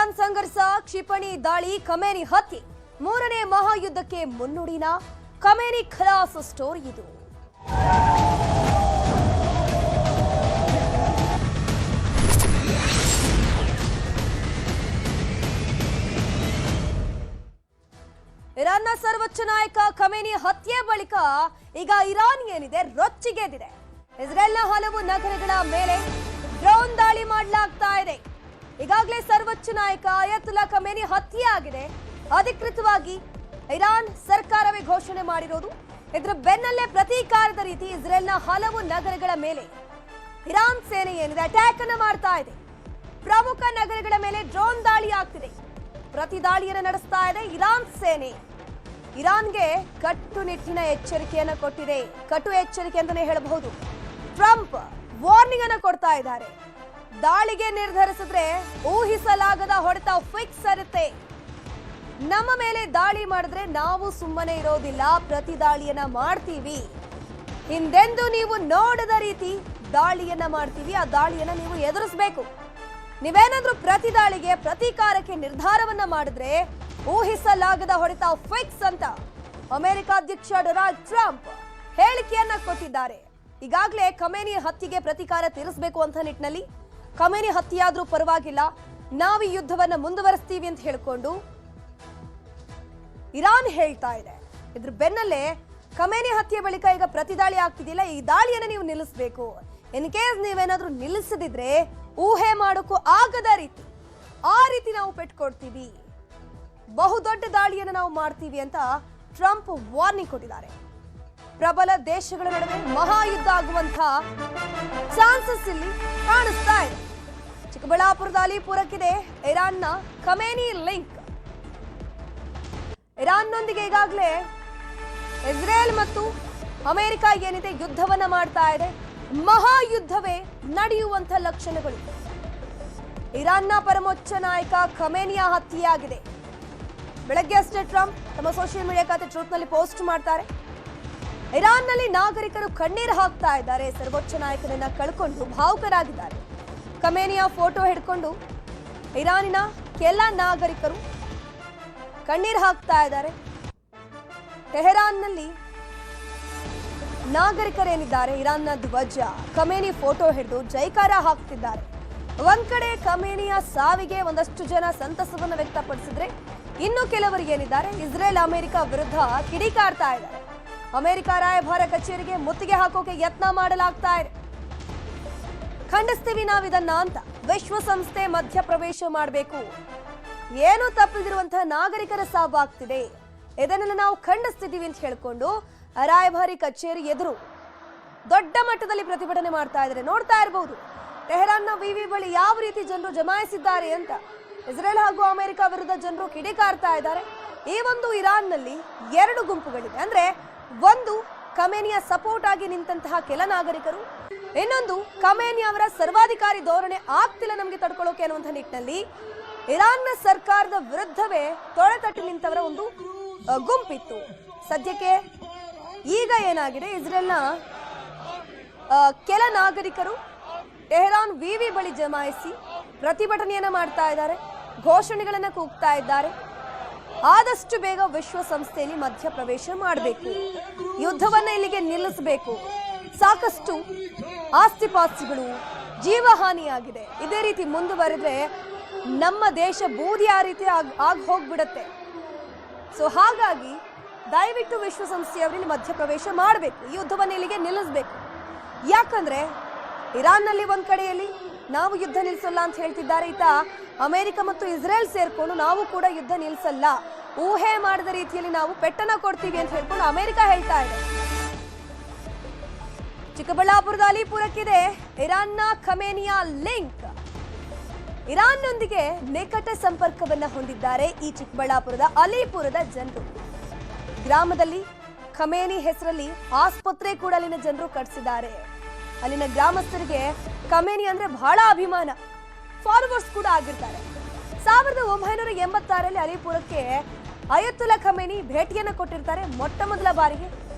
Iran ಸಂಘರ್ಷ, ಕ್ಷಿಪಣಿ ದಾಳಿ, ಖಮೇನಿ ಹತ್ಯೆ, ಮೂರನೇ ಮಹಾಯುದ್ಧಕ್ಕೆ ಮುನ್ನುಡಿನ ಖಮೇನಿ ಖಲಾಸ್ ಸ್ಟೋರಿ ಇದು. ಇರಾನ್ನ ಸರ್ವೋಚ್ಚ ನಾಯಕ ಖಮೇನಿ ಹತ್ಯೆ ಬಳಿಕ ಈಗ ಇರಾನ್ ಏನಿದೆ ರೊಚ್ಚಿಗೆದ್ದಿದೆ. ಇಸ್ರೇಲ್ನ ಹಲವು ನಗರಗಳ ಮೇಲೆ ಡ್ರೋನ್ ದಾಳಿ ಮಾಡಲಾಗ್ತಾ ಇದೆ. ಈಗಾಗಲೇ ಸರ್ವೋಚ್ಚ ನಾಯಕ ಅಯತುಲ್ಲಾ ಖಮೇನಿ ಹತ್ಯೆ ಆಗಿದೆ. ಅಧಿಕೃತವಾಗಿ ಇರಾನ್ ಸರ್ಕಾರವೇ ಘೋಷಣೆ ಮಾಡಿರೋದು. ಇದರ ಬೆನ್ನಲ್ಲೇ ಪ್ರತೀಕಾರದ ರೀತಿ ಇಸ್ರೇಲ್ನ ಹಲವು ನಗರಗಳ ಮೇಲೆ ಇರಾನ್ ಸೇನೆ ಏನಿದೆ ಅಟ್ಯಾಕ್ ಅನ್ನು ಮಾಡ್ತಾ ಇದೆ. ಪ್ರಮುಖ ನಗರಗಳ ಮೇಲೆ ಡ್ರೋನ್ ದಾಳಿ ಆಗ್ತಿದೆ. ಪ್ರತಿ ದಾಳಿಯನ್ನು ನಡೆಸ್ತಾ ಇದೆ ಇರಾನ್ ಸೇನೆ. ಇರಾನ್ಗೆ ಕಟ್ಟುನಿಟ್ಟಿನ ಎಚ್ಚರಿಕೆಯನ್ನು ಕೊಟ್ಟಿದೆ. ಕಟು ಎಚ್ಚರಿಕೆ ಅಂತಾನೆ ಹೇಳಬಹುದು. ಟ್ರಂಪ್ ವಾರ್ನಿಂಗ್ ಅನ್ನು ಕೊಡ್ತಾ ಇದ್ದಾರೆ. ದಾಳಿಗೆ ನಿರ್ಧರಿಸಿದ್ರೆ ಊಹಿಸಲಾಗದ ಹೊಡೆತ ಫಿಕ್ಸ್ ಇರುತ್ತೆ. ನಮ್ಮ ಮೇಲೆ ದಾಳಿ ಮಾಡಿದ್ರೆ ನಾವು ಸುಮ್ಮನೆ ಇರೋದಿಲ್ಲ, ಪ್ರತಿ ದಾಳಿಯನ್ನ ಮಾಡ್ತೀವಿ. ಹಿಂದೆಂದು ನೀವು ನೋಡದ ರೀತಿ ದಾಳಿಯನ್ನ ಮಾಡ್ತೀವಿ. ಆ ದಾಳಿಯನ್ನ ನೀವು ಎದುರಿಸಬೇಕು. ನೀವೇನಾದ್ರೂ ಪ್ರತಿ ದಾಳಿಗೆ ಪ್ರತೀಕಾರಕ್ಕೆ ನಿರ್ಧಾರವನ್ನ ಮಾಡಿದ್ರೆ ಊಹಿಸಲಾಗದ ಹೊಡೆತ ಫಿಕ್ಸ್ ಅಂತ ಅಮೆರಿಕ ಅಧ್ಯಕ್ಷ ಡೊನಾಲ್ಡ್ ಟ್ರಂಪ್ ಹೇಳಿಕೆಯನ್ನ ಕೊಟ್ಟಿದ್ದಾರೆ. ಈಗಾಗಲೇ ಖಮೇನಿ ಹತ್ಯೆಗೆ ಪ್ರತೀಕಾರ ತೀರಿಸಬೇಕು ಅಂತ ನಿಟ್ಟಿನಲ್ಲಿ ಖಮೇನಿ ಹತ್ಯೆಯಾದ್ರೂ ಪರವಾಗಿಲ್ಲ, ನಾವು ಈ ಯುದ್ಧವನ್ನ ಮುಂದುವರಿಸ್ತೀವಿ ಅಂತ ಹೇಳ್ಕೊಂಡು ಇರಾನ್ ಹೇಳ್ತಾ ಇದೆ. ಇದ್ರ ಬೆನ್ನಲ್ಲೇ ಖಮೇನಿ ಹತ್ಯೆ ಬಳಿಕ ಈಗ ಪ್ರತಿದಾಳಿ ಆಗ್ತಿದೆಯಲ್ಲ, ಈ ದಾಳಿಯನ್ನ ನೀವು ನಿಲ್ಲಿಸಬೇಕು. ಇನ್ ಕೇಸ್ ನೀವೇನಾದ್ರೂ ನಿಲ್ಲಿಸದಿದ್ರೆ ಊಹೆ ಮಾಡೋಕ್ಕೂ ಆಗದ ರೀತಿ ಆ ರೀತಿ ನಾವು ಪೆಟ್ಕೊಡ್ತೀವಿ, ಬಹುದೊಡ್ಡ ದಾಳಿಯನ್ನು ನಾವು ಮಾಡ್ತೀವಿ ಅಂತ ಟ್ರಂಪ್ ವಾರ್ನಿಂಗ್ ಕೊಟ್ಟಿದ್ದಾರೆ. ಪ್ರಬಲ ದೇಶಗಳ ನಡುವೆ ಮಹಾಯುದ್ಧ ಆಗುವಂತ ಚಾನ್ಸಸ್ ಇಲ್ಲಿ ಕಾಣಿಸ್ತಾ ಇದೆ. ಚಿಕ್ಕಬಳ್ಳಾಪುರದ ಅಲಿಪುರಕ್ಕಿದೆ ಇರಾನ್ನ ಖಮೇನಿ ಲಿಂಕ್. ಇರಾನ್ನೊಂದಿಗೆ ಈಗಾಗಲೇ ಇಸ್ರೇಲ್ ಮತ್ತು ಅಮೆರಿಕ ಏನಿದೆ ಯುದ್ಧವನ್ನ ಮಾಡ್ತಾ ಇದೆ. ಮಹಾಯುದ್ಧವೇ ನಡೆಯುವಂತ ಲಕ್ಷಣಗಳು. ಇರಾನ್ನ ಪರಮೋಚ್ಚ ನಾಯಕ ಖಮೇನಿಯ ಹತ್ಯೆಯಾಗಿದೆ. ಬೆಳಗ್ಗೆ ಅಷ್ಟೇ ಟ್ರಂಪ್ ತಮ್ಮ ಸೋಷಿಯಲ್ ಮೀಡಿಯಾ ಖಾತೆ ಟ್ರೂತ್ನಲ್ಲಿ ಪೋಸ್ಟ್ ಮಾಡ್ತಾರೆ. ಇರಾನ್ನಲ್ಲಿ ನಾಗರಿಕರು ಕಣ್ಣೀರು ಹಾಕ್ತಾ ಇದ್ದಾರೆ. ಸರ್ವೋಚ್ಚ ನಾಯಕನನ್ನ ಕಳ್ಕೊಂಡು ಭಾವುಕರಾಗಿದ್ದಾರೆ. ಖಮೇನಿಯ ಫೋಟೋ ಹಿಡ್ಕೊಂಡು ಇರಾನಿನ ಕೆಲ ನಾಗರಿಕರು ಕಣ್ಣೀರು ಹಾಕ್ತಾ ಇದ್ದಾರೆ. ಟೆಹರಾನ್ನಲ್ಲಿ ನಾಗರಿಕರೇನಿದ್ದಾರೆ ಇರಾನ್ನ ಧ್ವಜ ಖಮೇನಿ ಫೋಟೋ ಹಿಡಿದು ಜೈಕಾರ ಹಾಕ್ತಿದ್ದಾರೆ. ಒಂದ್ ಕಡೆ ಖಮೇನಿಯ ಸಾವಿಗೆ ಒಂದಷ್ಟು ಜನ ಸಂತಸವನ್ನು ವ್ಯಕ್ತಪಡಿಸಿದ್ರೆ, ಇನ್ನು ಕೆಲವರು ಏನಿದ್ದಾರೆ ಇಸ್ರೇಲ್ ಅಮೆರಿಕ ವಿರುದ್ಧ ಕಿಡಿಕಾರ್ತಾ ಇದ್ದಾರೆ. ಅಮೆರಿಕ ರಾಯಭಾರ ಕಚೇರಿಗೆ ಮುತ್ತಿಗೆ ಹಾಕೋಕೆ ಯತ್ನ ಮಾಡಲಾಗ್ತಾ ಇದೆ. ಖಂಡಿಸ್ತೀವಿ ನಾವಿದನ್ನ ಅಂತ ವಿಶ್ವಸಂಸ್ಥೆ ಮಧ್ಯಪ್ರವೇಶ ಮಾಡಬೇಕು. ಏನು ತಪ್ಪಿದಿರುವಂತಹ ನಾಗರಿಕರ ಸಾವಾಗ್ತಿದೆ, ಇದನ್ನೆಲ್ಲ ನಾವು ಖಂಡಿಸ್ತಿದ್ದೀವಿ ಅಂತ ಹೇಳ್ಕೊಂಡು ರಾಯಭಾರಿ ಕಚೇರಿ ಎದುರು ದೊಡ್ಡ ಮಟ್ಟದಲ್ಲಿ ಪ್ರತಿಭಟನೆ ಮಾಡ್ತಾ ಇದ್ದಾರೆ. ನೋಡ್ತಾ ಇರಬಹುದು ಟೆಹರಾನ್ನ ವಿವಿ ಬಳಿ ಯಾವ ರೀತಿ ಜನರು ಜಮಾಯಿಸಿದ್ದಾರೆ ಅಂತ. ಇಸ್ರೇಲ್ ಹಾಗೂ ಅಮೆರಿಕ ವಿರುದ್ಧ ಜನರು ಕಿಡಿಕಾರ್ತಾ ಇದ್ದಾರೆ. ಈ ಒಂದು ಇರಾನ್ನಲ್ಲಿ ಎರಡು ಗುಂಪುಗಳಿವೆ. ಅಂದ್ರೆ ಒಂದು ಖಮೇನಿಯ ಸಪೋರ್ಟ್ ಆಗಿ ನಿಂತಹ ಕೆಲ ನಾಗರಿಕರು, ಇನ್ನೊಂದು ಖಮೇನಿ ಅವರ ಸರ್ವಾಧಿಕಾರಿ ಧೋರಣೆ ಆಗ್ತಿಲ್ಲ ನಮಗೆ ತಡ್ಕೊಳ್ಳೋಕೆ ಅನ್ನುವಂಥ ನಿಟ್ಟಿನಲ್ಲಿ ಇರಾನ್ನ ಸರ್ಕಾರದ ವಿರುದ್ಧವೇ ತೊಡೆತಟ್ಟಿ ನಿಂತವರ ಒಂದು ಗುಂಪಿತ್ತು. ಸದ್ಯಕ್ಕೆ ಈಗ ಏನಾಗಿದೆ, ಇಸ್ರೇಲ್ನ ಕೆಲ ನಾಗರಿಕರು ಟೆಹರಾನ್ ವಿವಿ ಬಳಿ ಜಮಾಯಿಸಿ ಪ್ರತಿಭಟನೆಯನ್ನ ಮಾಡ್ತಾ ಇದ್ದಾರೆ, ಘೋಷಣೆಗಳನ್ನ ಕೂಗ್ತಾ ಇದ್ದಾರೆ. ಆದಷ್ಟು ಬೇಗ ವಿಶ್ವಸಂಸ್ಥೆಯಲ್ಲಿ ಮಧ್ಯಪ್ರವೇಶ ಮಾಡಬೇಕು, ಯುದ್ಧವನ್ನ ಇಲ್ಲಿಗೆ ನಿಲ್ಲಿಸಬೇಕು. ಸಾಕಷ್ಟು ಆಸ್ತಿಪಾಸ್ತಿಗಳು ಜೀವಹಾನಿಯಾಗಿದೆ. ಇದೇ ರೀತಿ ಮುಂದುವರೆದ್ರೆ ನಮ್ಮ ದೇಶ ಬೂದಿ ಆ ರೀತಿ ಆಗಿ ಹೋಗ್ಬಿಡತ್ತೆ. ಸೊ ಹಾಗಾಗಿ ದಯವಿಟ್ಟು ವಿಶ್ವಸಂಸ್ಥೆಯವರಲ್ಲಿ ಮಧ್ಯಪ್ರವೇಶ ಮಾಡಬೇಕು, ಈ ಯುದ್ಧವನ್ನು ಇಲ್ಲಿಗೆ ನಿಲ್ಲಿಸಬೇಕು. ಯಾಕಂದ್ರೆ ಇರಾನ್ನಲ್ಲಿ ಒಂದ್ ಕಡೆಯಲ್ಲಿ ನಾವು ಯುದ್ಧ ನಿಲ್ಲಿಸಲ್ಲ ಅಂತ ಹೇಳ್ತಿದ್ದಾರೆ, ಈತ ಅಮೆರಿಕ ಮತ್ತು ಇಸ್ರೇಲ್ ಸೇರ್ಕೊಂಡು ನಾವು ಕೂಡ ಯುದ್ಧ ನಿಲ್ಲಿಸಲ್ಲ, ಊಹೆ ಮಾಡಿದ ರೀತಿಯಲ್ಲಿ ನಾವು ಪೆಟ್ಟನ್ನ ಕೊಡ್ತೀವಿ ಅಂತ ಹೇಳ್ಕೊಂಡು ಅಮೆರಿಕ ಹೇಳ್ತಾ ಇದೆ. ಚಿಕ್ಕಬಳ್ಳಾಪುರದ ಅಲಿಪುರಕ್ಕಿದೆ ಇರಾನ್ನ ಖಮೇನಿಯ ಲಿಂಕ್. ಇರಾನ್ನೊಂದಿಗೆ ನಿಕಟ ಸಂಪರ್ಕವನ್ನ ಹೊಂದಿದ್ದಾರೆ ಈ ಚಿಕ್ಕಬಳ್ಳಾಪುರದ ಅಲಿಪುರದ ಜನರು. ಗ್ರಾಮದಲ್ಲಿ ಖಮೇನಿ ಹೆಸರಲ್ಲಿ ಆಸ್ಪತ್ರೆ ಕೂಡ ಅಲ್ಲಿನ ಜನರು ಕಟ್ಟಿಸಿದ್ದಾರೆ. ಅಲ್ಲಿನ ಗ್ರಾಮಸ್ಥರಿಗೆ ಖಮೇನಿ ಅಂದ್ರೆ ಬಹಳ ಅಭಿಮಾನ, ಫಾಲೋವರ್ಸ್ ಕೂಡ ಆಗಿರ್ತಾರೆ. 1986ರಲ್ಲಿ ಅಲಿಪುರಕ್ಕೆ ಅಯತುಲ್ಲಾ ಖಮೇನಿ ಭೇಟಿಯನ್ನ ಕೊಟ್ಟಿರ್ತಾರೆ ಮೊಟ್ಟ ಮೊದಲ ಬಾರಿಗೆ.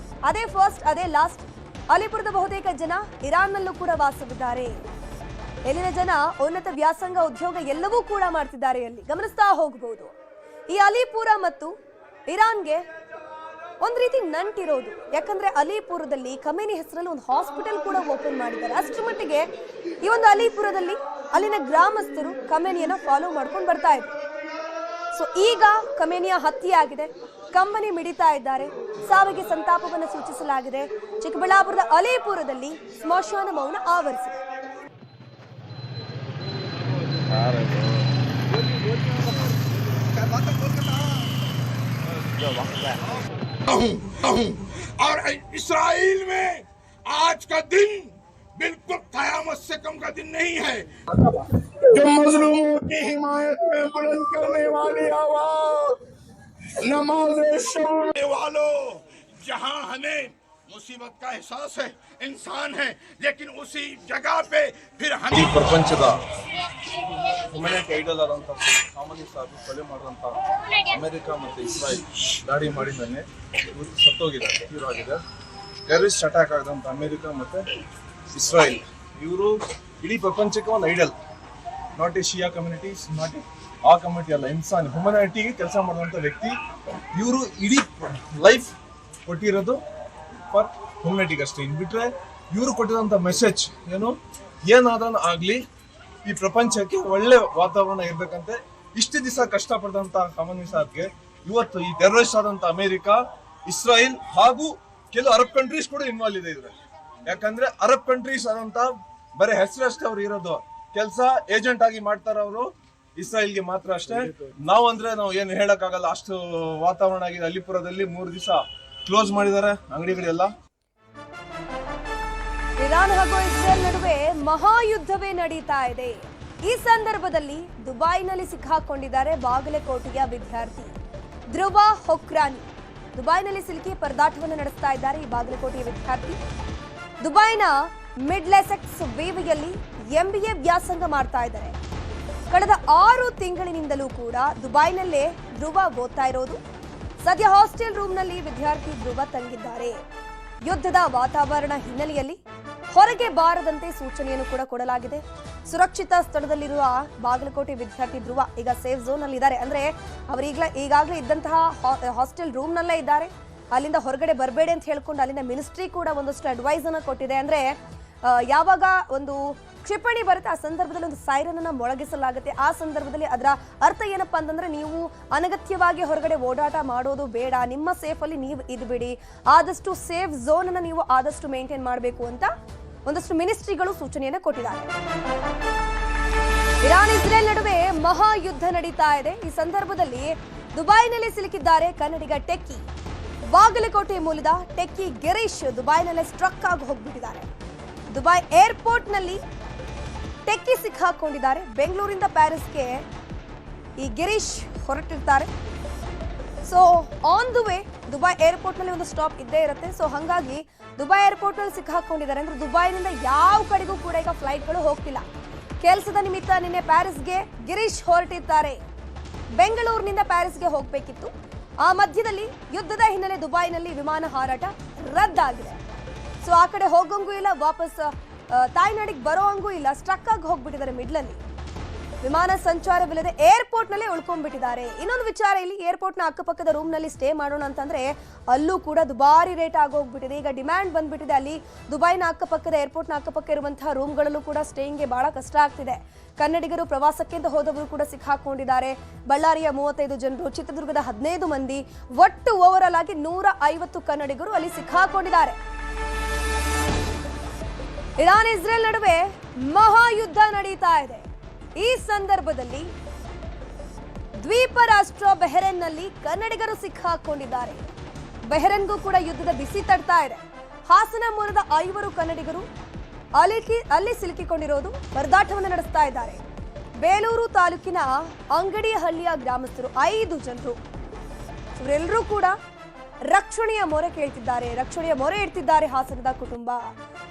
ಅದೇ ಫಸ್ಟ್, ಅದೇ ಲಾಸ್ಟ್. ಅಲಿಪುರದ ಬಹುತೇಕ ಜನ ಇರಾನ್ನಲ್ಲೂ ಕೂಡ ವಾಸವಿದ್ದಾರೆ. ಇಲ್ಲಿನ ಜನ ಉನ್ನತ ವ್ಯಾಸಂಗ ಉದ್ಯೋಗ ಎಲ್ಲವೂ ಕೂಡ ಮಾಡ್ತಿದ್ದಾರೆ. ಅಲ್ಲಿ ಗಮನಿಸ್ತಾ ಹೋಗಬಹುದು. ಈ ಅಲಿಪುರ ಮತ್ತು ಇರಾನ್ಗೆ ಒಂದ್ ರೀತಿ ನಂಟಿರೋದು. ಯಾಕಂದ್ರೆ ಅಲಿಪುರದಲ್ಲಿ ಖಮೇನಿ ಹೆಸರಲ್ಲಿ ಒಂದು ಹಾಸ್ಪಿಟಲ್ ಕೂಡ ಓಪನ್ ಮಾಡಿದ್ದಾರೆ. ಅಷ್ಟರ ಮಟ್ಟಿಗೆ ಈ ಒಂದು ಅಲಿಪುರದಲ್ಲಿ ಅಲ್ಲಿನ ಗ್ರಾಮಸ್ಥರು ಖಮೇನಿಯನ್ನ ಫಾಲೋ ಮಾಡ್ಕೊಂಡು ಬರ್ತಾ ಇದ್ರು. ಸೊ ಈಗ ಖಮೇನಿಯ ಹತ್ಯೆ ಆಗಿದೆ, ಕಂಬನಿ ಮಿಡಿತಾ ಇದ್ದಾರೆ, ಸಾವಿಗೆ ಸಂತಾಪವನ್ನು ಸೂಚಿಸಲಾಗಿದೆ. ಚಿಕ್ಕಬಳ್ಳಾಪುರದ ಅಲಿಪುರದಲ್ಲಿ ಸ್ಮಶಾನ ಮೌನ ಆವರಿಸಿದೆ. और इस्राइल में आज का दिन बिल्कुल कयामत से कम का दिन नहीं है। जो मजलूमों की हिमायत में बुलंद करने वाली आवाज, नमाज़ शब वालों, जहां हमें मुसीबत का एहसास है, इंसान है, लेकिन उसी जगह पे फिर ಈ ಪ್ರಪಂಚದ ಹ್ಯುಮನಿಟಿ ಐಡಲ್ ಆದಂಥ ಖಾಮನಿ ಸಾಹೇಬ್ ಕೊಲೆ ಮಾಡಿದಂಥ ಅಮೆರಿಕ ಮತ್ತು ಇಸ್ರಾಯೇಲ್ ದಾಳಿ ಮಾಡಿದ್ದಾನೆ. ಇವತ್ತು ಸತ್ತೋಗಿದ್ದಾರೆ, ತೀವ್ರವಾಗಿದೆ. ಟೆರರಿಸ್ಟ್ ಅಟ್ಯಾಕ್ ಆದಂಥ ಅಮೆರಿಕ ಮತ್ತು ಇಸ್ರಾಯೇಲ್ ಇವರು ಇಡೀ ಪ್ರಪಂಚಕ್ಕೆ ಒಂದು ಐಡಲ್. ನಾಟ್ ಎ ಶಿಯಾ ಕಮ್ಯುನಿಟೀಸ್, ನಾಟ್ ಎ ಆ ಕಮ್ಯುನಿಟಿ ಅಲ್ಲ, ಇನ್ಸಾನ್ ಹ್ಯುಮನಿಟಿಗೆ ಕೆಲಸ ಮಾಡಿದಂಥ ವ್ಯಕ್ತಿ ಇವರು. ಇಡೀ ಲೈಫ್ ಕೊಟ್ಟಿರೋದು ಫಾರ್ ಹ್ಯುಮನಿಟಿಗೆ ಅಷ್ಟೇ. ಇನ್ನು ಬಿಟ್ಟರೆ ಇವರು ಕೊಟ್ಟಿರೋಂಥ ಮೆಸೇಜ್ ಏನು, ಏನಾದ್ರೂ ಆಗಲಿ ಈ ಪ್ರಪಂಚಕ್ಕೆ ಒಳ್ಳೆ ವಾತಾವರಣ ಇರ್ಬೇಕಂತೆ ಇಷ್ಟು ದಿವಸ ಕಷ್ಟಪಟ್ಟಂತ ಖಮೇನಿ ಸಾಹೇಬ್ಗೆ ಇವತ್ತು ಈ ಟೆರರಿಸ್ಟ್ ಆದಂತ ಅಮೆರಿಕ, ಇಸ್ರಾಯೇಲ್ ಹಾಗೂ ಕೆಲವು ಅರಬ್ ಕಂಟ್ರೀಸ್ ಕೂಡ ಇನ್ವಾಲ್ವ್ ಇದೆ ಇದ್ರಲ್ಲಿ. ಯಾಕಂದ್ರೆ ಅರಬ್ ಕಂಟ್ರೀಸ್ ಆದಂತ ಬರೀ ಹೆಸರಷ್ಟೇ ಅವ್ರು ಇರೋದು, ಕೆಲಸ ಏಜೆಂಟ್ ಆಗಿ ಮಾಡ್ತಾರ ಅವರು ಇಸ್ರಾಯೇಲ್ಗೆ ಮಾತ್ರ ಅಷ್ಟೇ. ನಾವು ಏನು ಹೇಳಕ್ಕಾಗಲ್ಲ, ಅಷ್ಟು ವಾತಾವರಣ ಆಗಿದೆ. ಅಲಿಪುರದಲ್ಲಿ 3 ದಿವಸ ಕ್ಲೋಸ್ ಮಾಡಿದ್ದಾರೆ ಅಂಗಡಿಗಳೆಲ್ಲ. ಇರಾನ್ ಹಾಗೂ ಇಸ್ರೇಲ್ ನಡುವೆ ಮಹಾಯುದ್ಧವೇ ನಡೀತಾ ಇದೆ. ಈ ಸಂದರ್ಭದಲ್ಲಿ ದುಬೈನಲ್ಲಿ ಸಿಕ್ಕಾಕೊಂಡಿದ್ದಾರೆ ಬಾಗಲಕೋಟೆಯ ವಿದ್ಯಾರ್ಥಿ ಧ್ರುವ ಹೊಕ್ರಾನಿ. ದುಬೈನಲ್ಲಿ ಸಿಲುಕಿ ಪರದಾಟವನ್ನು ನಡೆಸ್ತಾ ಇದ್ದಾರೆ ಈ ಬಾಗಲಕೋಟೆಯ ವಿದ್ಯಾರ್ಥಿ. ದುಬೈನ ಮಿಡ್ಲೆಸೆಕ್ಸ್ ವಿವಿಯಲ್ಲಿ MBA ವ್ಯಾಸಂಗ ಮಾಡ್ತಾ ಇದ್ದಾರೆ. ಕಳೆದ 6 ತಿಂಗಳಿನಿಂದಲೂ ಕೂಡ ದುಬೈನಲ್ಲೇ ಧ್ರುವ ಓದ್ತಾ ಇರೋದು. ಸದ್ಯ ಹಾಸ್ಟೆಲ್ ರೂಮ್ನಲ್ಲಿ ವಿದ್ಯಾರ್ಥಿ ಧ್ರುವ ತಂಗಿದ್ದಾರೆ. ಯುದ್ಧದ ವಾತಾವರಣ ಹಿನ್ನೆಲೆಯಲ್ಲಿ ಹೊರಗೆ ಬಾರದಂತೆ ಸೂಚನೆಯನ್ನು ಕೂಡ ಕೊಡಲಾಗಿದೆ. ಸುರಕ್ಷಿತ ಸ್ಥಳದಲ್ಲಿರುವ ಬಾಗಲಕೋಟೆ ವಿದ್ಯಾರ್ಥಿ ಧ್ರುವ ಈಗ ಸೇಫ್ ಝೋನ್ ಅಲ್ಲಿ ಇದ್ದಾರೆ. ಅಂದ್ರೆ ಅವರು ಈಗಾಗಲೇ ಇದ್ದಂತಹ ಹಾಸ್ಟೆಲ್ ರೂಮ್ ನಲ್ಲೇ ಇದ್ದಾರೆ. ಅಲ್ಲಿಂದ ಹೊರಗಡೆ ಬರಬೇಡಿ ಅಂತ ಹೇಳ್ಕೊಂಡು ಅಲ್ಲಿಂದ ಮಿನಿಸ್ಟ್ರಿ ಕೂಡ ಒಂದಷ್ಟು ಅಡ್ವೈಸ್ ಅನ್ನ ಕೊಟ್ಟಿದೆ. ಅಂದ್ರೆ ಯಾವಾಗ ಒಂದು ಕ್ಷಿಪಣಿ ಬರುತ್ತೆ ಆ ಸಂದರ್ಭದಲ್ಲಿ ಒಂದು ಸೈರನ್ ಅನ್ನ ಮೊಳಗಿಸಲಾಗುತ್ತೆ. ಆ ಸಂದರ್ಭದಲ್ಲಿ ಅದರ ಅರ್ಥ ಏನಪ್ಪಾ ಅಂತಂದ್ರೆ ನೀವು ಅನಗತ್ಯವಾಗಿ ಹೊರಗಡೆ ಓಡಾಟ ಮಾಡೋದು ಬೇಡ, ನಿಮ್ಮ ಸೇಫ್ ಅಲ್ಲಿ ನೀವು ಇದ್ಬಿಡಿ, ಆದಷ್ಟು ಸೇಫ್ ಝೋನ್ ಅನ್ನ ನೀವು ಆದಷ್ಟು ಮೇಂಟೈನ್ ಮಾಡಬೇಕು ಅಂತ ಒಂದಷ್ಟು ಮಿನಿಸ್ಟ್ರಿಗಳು ಸೂಚನೆಯನ್ನು ಕೊಟ್ಟಿದ್ದಾರೆ. ಇರಾನ್ ಇಸ್ರೇಲ್ ನಡುವೆ ಮಹಾ ಯುದ್ಧ ನಡೀತಾ ಇದೆ. ಈ ಸಂದರ್ಭದಲ್ಲಿ ದುಬೈನಲ್ಲಿ ಸಿಲುಕಿದ್ದಾರೆ ಕನ್ನಡಿಗ ಟೆಕ್ಕಿ. ಬಾಗಲಕೋಟೆ ಮೂಲದ ಟೆಕ್ಕಿ ಗಿರೀಶ್ ದುಬೈನಲ್ಲೇ ಸ್ಟ್ರಕ್ ಆಗಿ ಹೋಗ್ಬಿಟ್ಟಿದ್ದಾರೆ. ದುಬೈ ಏರ್ಪೋರ್ಟ್ ನಲ್ಲಿ ಟೆಕ್ಕಿ ಸಿಕ್ಕಾಕೊಂಡಿದ್ದಾರೆ. ಬೆಂಗಳೂರಿಂದ ಪ್ಯಾರಿಸ್ಗೆ ಈ ಗಿರೀಶ್ ಹೊರಟಿರ್ತಾರೆ. So on the way Dubai airport ನಲ್ಲಿ ಒಂದು ಸ್ಟಾಪ್ ಇದ್ದೇ ಇರುತ್ತೆ. ಸೊ ಹಾಗಾಗಿ ದುಬೈ ಏರ್ಪೋರ್ಟ್ ನಲ್ಲಿ ಸಿಕ್ಕಾಕೊಂಡಿದ್ದಾರೆ. ಅಂದ್ರೆ ದುಬೈನಿಂದ ಯಾವ ಕಡೆಗೂ ಕೂಡ ಈಗ ಫ್ಲೈಟ್ಗಳು ಹೋಗ್ತಿಲ್ಲ. ಕೆಲಸದ ನಿಮಿತ್ತ ನಿನ್ನೆ ಪ್ಯಾರಿಸ್ಗೆ ಗಿರೀಶ್ ಹೊರಟಿದ್ದಾರೆ. ಬೆಂಗಳೂರಿನಿಂದ ಪ್ಯಾರಿಸ್ಗೆ ಹೋಗ್ಬೇಕಿತ್ತು. ಆ ಮಧ್ಯದಲ್ಲಿ ಯುದ್ಧದ ಹಿನ್ನೆಲೆ ದುಬೈನಲ್ಲಿ ವಿಮಾನ ಹಾರಾಟ ರದ್ದಾಗಿದೆ. ಸೊ ಆ ಕಡೆ ಹೋಗಂಗೂ ಇಲ್ಲ, ವಾಪಸ್ ತಾಯ್ನಾಡಿಗೆ ಬರೋ ಹಂಗೂ ಇಲ್ಲ. ಸ್ಟ್ರಕ್ ಆಗಿ ಹೋಗ್ಬಿಟ್ಟಿದ್ದಾರೆ ಮಿಡ್ಲಲ್ಲಿ. ವಿಮಾನ ಸಂಚಾರವಿಲ್ಲದೆ ಏರ್ಪೋರ್ಟ್ ನಲ್ಲೇ ಉಳ್ಕೊಂಡ್ಬಿಟ್ಟಿದ್ದಾರೆ. ಇನ್ನೊಂದು ವಿಚಾರ, ಇಲ್ಲಿ ಏರ್ಪೋರ್ಟ್ ನ ಅಕ್ಕಪಕ್ಕದ ರೂಮ್ ನಲ್ಲಿ ಸ್ಟೇ ಮಾಡೋಣ ಅಂತಂದ್ರೆ ಅಲ್ಲೂ ಕೂಡ ದುಬಾರಿ ರೇಟ್ ಆಗೋಗ್ಬಿಟ್ಟಿದೆ. ಈಗ ಡಿಮ್ಯಾಂಡ್ ಬಂದ್ಬಿಟ್ಟಿದೆ. ಅಲ್ಲಿ ದುಬೈನ ಅಕ್ಕಪಕ್ಕದ ಏರ್ಪೋರ್ಟ್ ನ ಅಕ್ಕಪಕ್ಕ ಇರುವಂತಹ ರೂಮ್ಗಳಲ್ಲೂ ಕೂಡ ಸ್ಟೇಯಿಂಗ್ಗೆ ಬಹಳ ಕಷ್ಟ ಆಗ್ತಿದೆ. ಕನ್ನಡಿಗರು ಪ್ರವಾಸಕ್ಕೆ ಅಂತ ಹೋದವರು ಕೂಡ ಸಿಕ್ಕಾಕೊಂಡಿದ್ದಾರೆ. ಬಳ್ಳಾರಿಯ 35 ಜನರು, ಚಿತ್ರದುರ್ಗದ 15 ಮಂದಿ, ಒಟ್ಟು ಓವರ್ ಆಲ್ ಆಗಿ 150 ಕನ್ನಡಿಗರು ಅಲ್ಲಿ ಸಿಕ್ಕಾಕೊಂಡಿದ್ದಾರೆ. ಇರಾನ್ ಇಸ್ರೇಲ್ ನಡುವೆ ಮಹಾಯುದ್ಧ ನಡೀತಾ ಇದೆ. ಈ ಸಂದರ್ಭದಲ್ಲಿ ದ್ವೀಪ ರಾಷ್ಟ್ರ ಬೆಹರೇನ್ನಲ್ಲಿ ಕನ್ನಡಿಗರು ಸಿಕ್ಕಾಕೊಂಡಿದ್ದಾರೆ. ಬೆಹರೇನ್ಗೂ ಕೂಡ ಯುದ್ಧದ ಬಿಸಿ ತಡ್ತಾ ಇದೆ. ಹಾಸನ ಮೂಲದ 5 ಕನ್ನಡಿಗರು ಅಲ್ಲಿ ಸಿಲುಕಿಕೊಂಡಿರೋದು, ಪರದಾಟವನ್ನು ನಡೆಸ್ತಾ ಇದ್ದಾರೆ. ಬೇಲೂರು ತಾಲೂಕಿನ ಅಂಗಡಿಹಳ್ಳಿಯ ಗ್ರಾಮಸ್ಥರು 5 ಜನರು, ಇವರೆಲ್ಲರೂ ಕೂಡ ರಕ್ಷಣೆಯ ಮೊರೆ ಕೇಳ್ತಿದ್ದಾರೆ, ರಕ್ಷಣೆಯ ಮೊರೆ ಇಡ್ತಿದ್ದಾರೆ ಹಾಸನದ ಕುಟುಂಬ.